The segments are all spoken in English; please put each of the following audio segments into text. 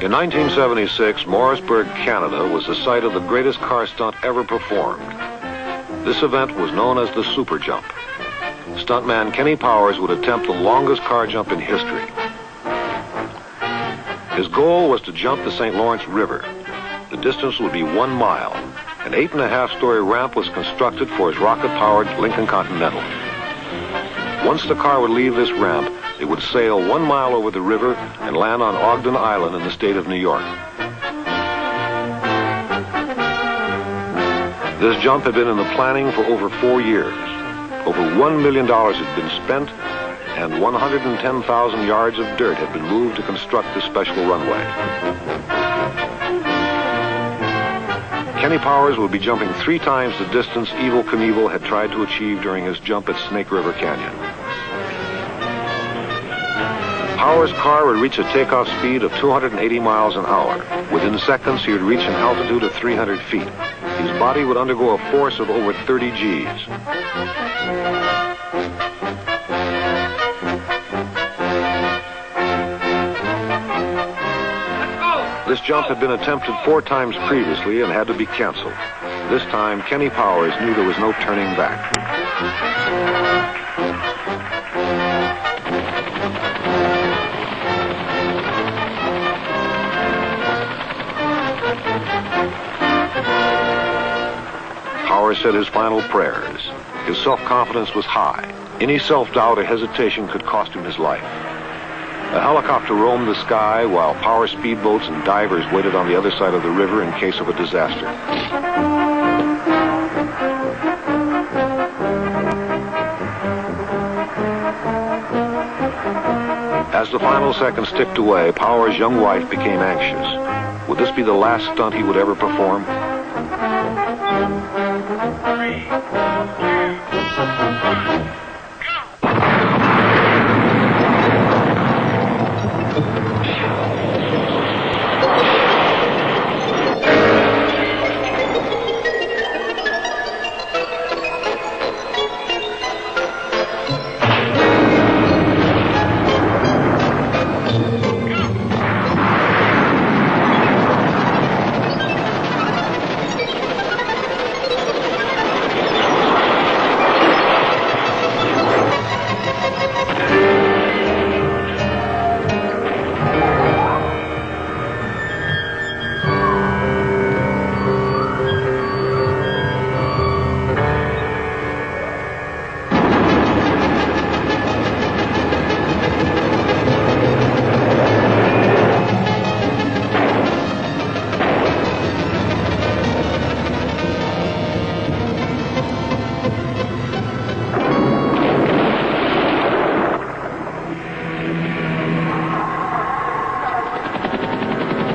In 1976, Morrisburg, Canada was the site of the greatest car stunt ever performed. This event was known as the Super Jump. Stuntman Kenny Powers would attempt the longest car jump in history. His goal was to jump the St. Lawrence River. The distance would be 1 mile. An 8.5-story ramp was constructed for his rocket-powered Lincoln Continental. Once the car would leave this ramp, it would sail 1 mile over the river and land on Ogden Island in the state of New York. This jump had been in the planning for over 4 years. Over $1 million had been spent, and 110,000 yards of dirt had been moved to construct this special runway. Kenny Powers would be jumping 3 times the distance Evel Knievel had tried to achieve during his jump at Snake River Canyon. Powers' car would reach a takeoff speed of 280 miles an hour. Within seconds, he would reach an altitude of 300 feet. His body would undergo a force of over 30 Gs. This jump had been attempted 4 times previously and had to be canceled. This time, Kenny Powers knew there was no turning back. Powers said his final prayers. His self-confidence was high. Any self-doubt or hesitation could cost him his life. A helicopter roamed the sky while power speedboats and divers waited on the other side of the river in case of a disaster. As the final seconds ticked away, Powers' young wife became anxious. Would this be the last stunt he would ever perform? 3, 2, 1.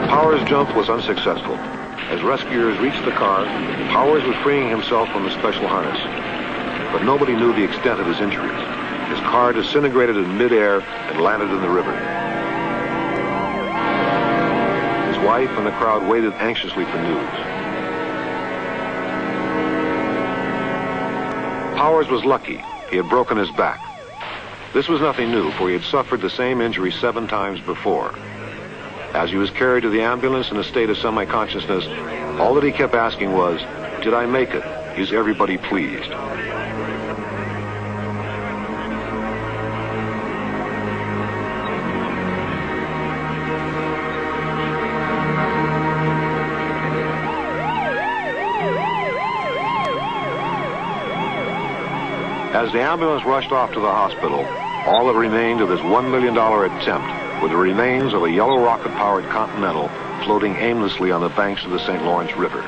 Powers' jump was unsuccessful. As rescuers reached the car, Powers was freeing himself from the special harness. But nobody knew the extent of his injuries. His car disintegrated in midair and landed in the river. His wife and the crowd waited anxiously for news. Powers was lucky. He had broken his back. This was nothing new, for he had suffered the same injury 7 times before. As he was carried to the ambulance in a state of semi-consciousness, all that he kept asking was, "Did I make it? Is everybody pleased?" As the ambulance rushed off to the hospital, all that remained of his $1 million attempt were the remains of a yellow rocket-powered Continental floating aimlessly on the banks of the St. Lawrence River.